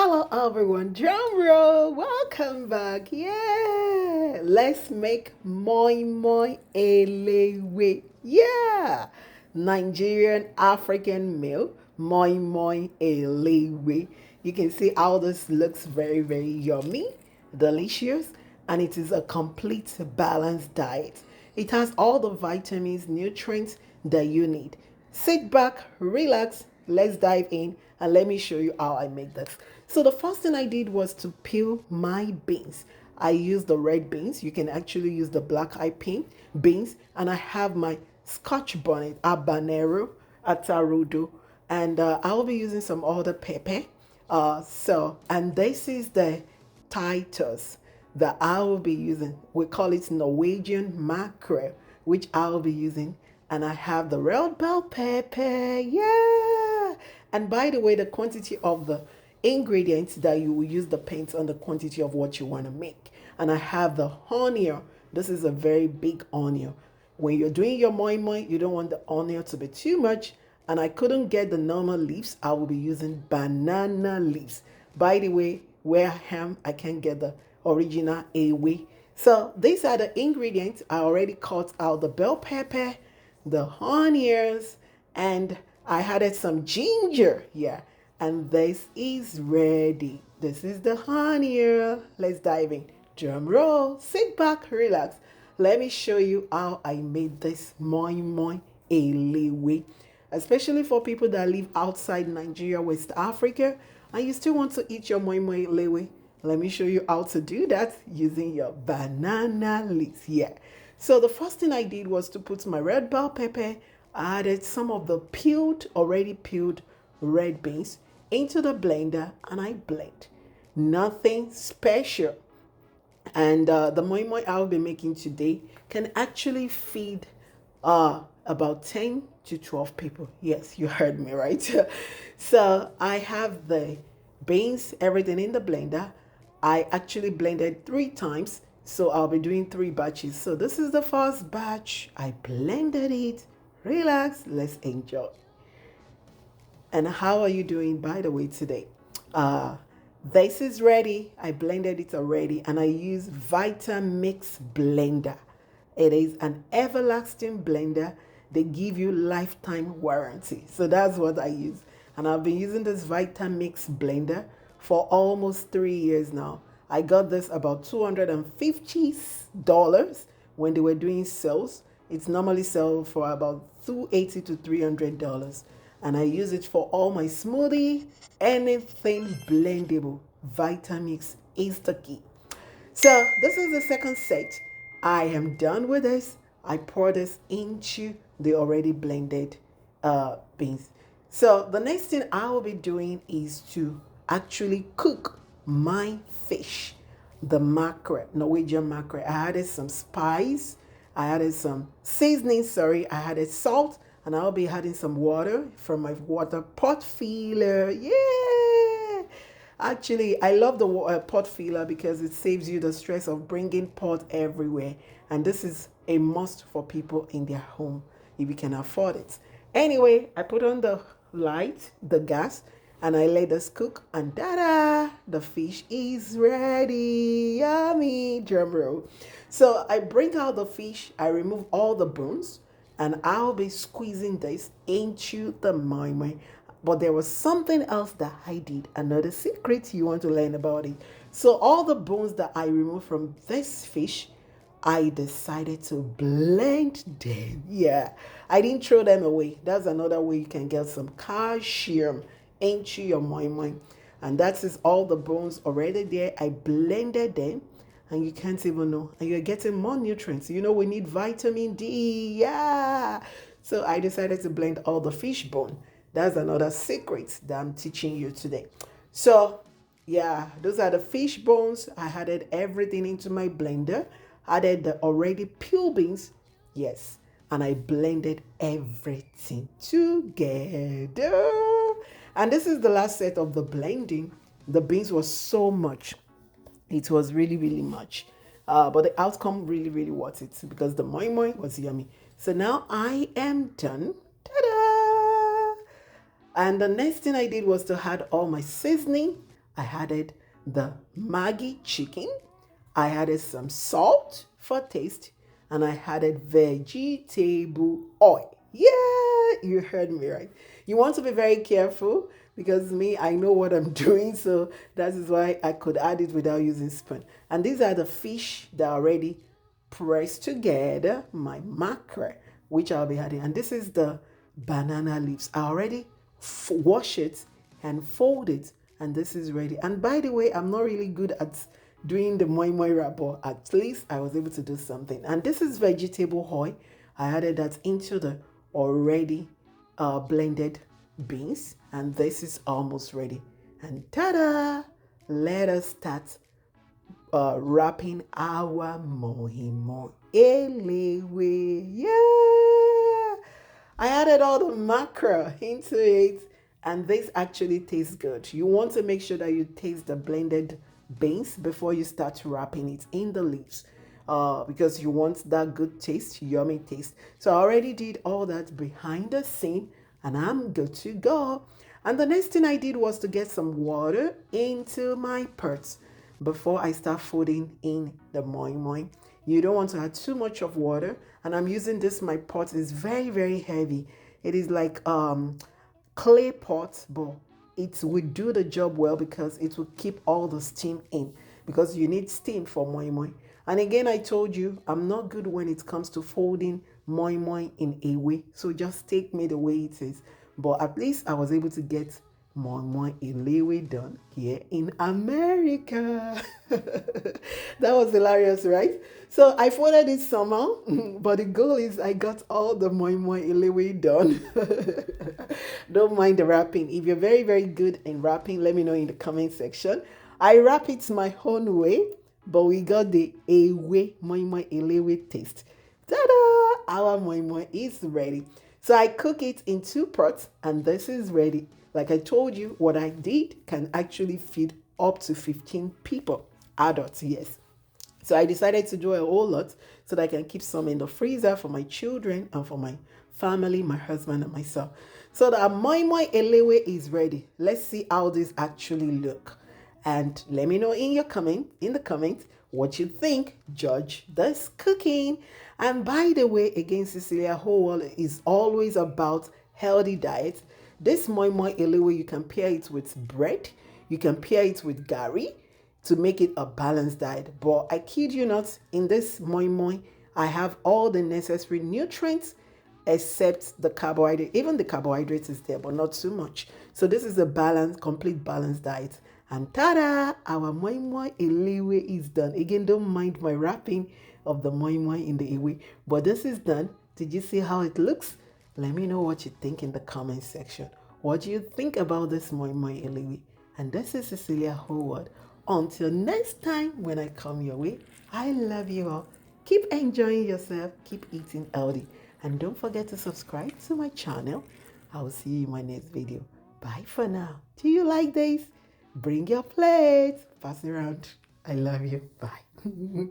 Hello everyone, drum roll, welcome back. Yeah, let's make Moi Moi Elewe. Yeah, Nigerian African meal, Moi Moi Elewe. You can see how this looks very yummy, delicious, and it is a complete balanced diet. It has all the vitamins, nutrients that you need. Sit back, relax, let's dive in and let me show you how I make this. So the first thing I did was to peel my beans. I used the red beans. You can actually use the black eyed beans. And I have my scotch bonnet, habanero, atarudo. And I'll be using some other pepper. And this is the Titus that I will be using. We call it Norwegian mackerel, which I will be using. And I have the red bell pepper. Yeah. And by the way, the quantity of the ingredients that you will use depends on the quantity of what you want to make. And I have the onion. This is a very big onion. When you're doing your moi moi, you don't want the onion to be too much. And I couldn't get the normal leaves. I will be using banana leaves. By the way, where I am, I can't get the original away. So these are the ingredients. I already cut out the bell pepper, the onions, and I added some ginger. Yeah, and this is ready. This is the onion. Let's dive in. Drum roll, sit back, relax. Let me show you how I made this moi moi elewe. Especially for people that live outside Nigeria, West Africa, and you still want to eat your moi moi elewe. Let me show you how to do that using your banana leaves. Yeah. So the first thing I did was to put my red bell pepper. I added some of the already peeled red beans into the blender and I blend. Nothing special. And the moi moi I'll be making today can actually feed about 10 to 12 people. Yes, you heard me right. So I have the beans, everything in the blender. I actually blended 3 times. So I'll be doing 3 batches. So this is the first batch. I blended it. Relax, let's enjoy. And how are you doing, by the way, today? This is ready. I blended it already and I use Vitamix blender. It is an everlasting blender. They give you lifetime warranty. So that's what I use. And I've been using this Vitamix blender for almost 3 years now. I got this about $250 when they were doing sales. It's normally sold for about $280 to $300. And I use it for all my smoothie, anything blendable. Vitamix is the key. So this is the second set. I am done with this. I pour this into the already blended beans. So the next thing I will be doing is to actually cook my fish, the mackerel, Norwegian mackerel. I added some spice. I added some seasoning, I added salt, and I'll be adding some water from my water pot filler. Yeah! Actually, I love the pot filler because it saves you the stress of bringing pot everywhere. And this is a must for people in their home if you can afford it. Anyway, I put on the gas, and I let this cook, and da-da, the fish is ready. Yummy, drum roll. So I bring out the fish, I remove all the bones, and I'll be squeezing this into the moi moi. But there was something else that I did, another secret you want to learn about it. So all the bones that I removed from this fish, I decided to blend them. Yeah, I didn't throw them away. That's another way you can get some calcium into your moi moi. And that is all the bones already there. I blended them and you can't even know. And you're getting more nutrients. You know, we need vitamin D. Yeah. So I decided to blend all the fish bone. That's another secret that I'm teaching you today. So yeah, those are the fish bones. I added everything into my blender. Added the already peeled beans. Yes. And I blended everything together. And this is the last set of the blending. The beans was so much. It was really much. But the outcome really worth it because the moi moi was yummy. So now I am done. Ta-da! And the next thing I did was to add all my seasoning. I added the Maggi chicken. I added some salt for taste, and I added vegetable oil. Yeah, you heard me right. You want to be very careful because me, I know what I'm doing, so that is why I could add it without using spoon. And these are the fish that are already pressed together, my mackerel, which I'll be adding. And this is the banana leaves. I already wash it and fold it, and this is ready. And by the way, I'm not really good at doing the moi moi wrap, but at least I was able to do something. And this is vegetable oil. I added that into the already blended beans, and this is almost ready. And ta-da! Let us start wrapping our moi moi elewe. Yeah! I added all the mackerel into it, and this actually tastes good. You want to make sure that you taste the blended beans before you start wrapping it in the leaves, because you want that good taste, yummy taste. So I already did all that behind the scene, and I'm good to go. And the next thing I did was to get some water into my pots before I start folding in the moi moi. You don't want to add too much of water, and I'm using this. My pot is very, very heavy. It is like clay pot, but it will do the job well because it will keep all the steam in, because you need steam for moi moi. And again, I told you I'm not good when it comes to folding moi moi in a way, so just take me the way it is. But at least I was able to get Moi Moi Elewe done here in America. That was hilarious, right? So I folded it somehow, but the goal is I got all the Moi Moi Elewe done. Don't mind the wrapping. If you're very, very good in wrapping, let me know in the comment section. I wrap it my own way, but we got the Ewe Moi Moi Elewe taste. Ta-da! Our Moi Moi is ready. So I cook it in 2 pots, and this is ready. Like I told you, what I did can actually feed up to 15 people, adults, yes. So I decided to do a whole lot so that I can keep some in the freezer for my children and for my family, my husband and myself. So the Moi Moi Elewe is ready. Let's see how this actually look. And let me know in the comments what you think. Judge this cooking. And by the way, again, Cecilia Howell is always about healthy diet. This Moi Moi Elewe, you can pair it with bread, you can pair it with gari to make it a balanced diet. But I kid you not, in this Moi Moi, I have all the necessary nutrients except the carbohydrate. Even the carbohydrates is there, but not too much. So this is a balanced, complete balanced diet. And ta-da! Our Moi Moi Elewe is done. Again, don't mind my wrapping of the Moi Moi in the Ewe, but this is done. Did you see how it looks? Let me know what you think in the comment section. What do you think about this Moi Moi Elewe? And this is Cecilia Howard. Until next time when I come your way, I love you all. Keep enjoying yourself. Keep eating healthy. And don't forget to subscribe to my channel. I will see you in my next video. Bye for now. Do you like this? Bring your plates. Pass it around. I love you. Bye.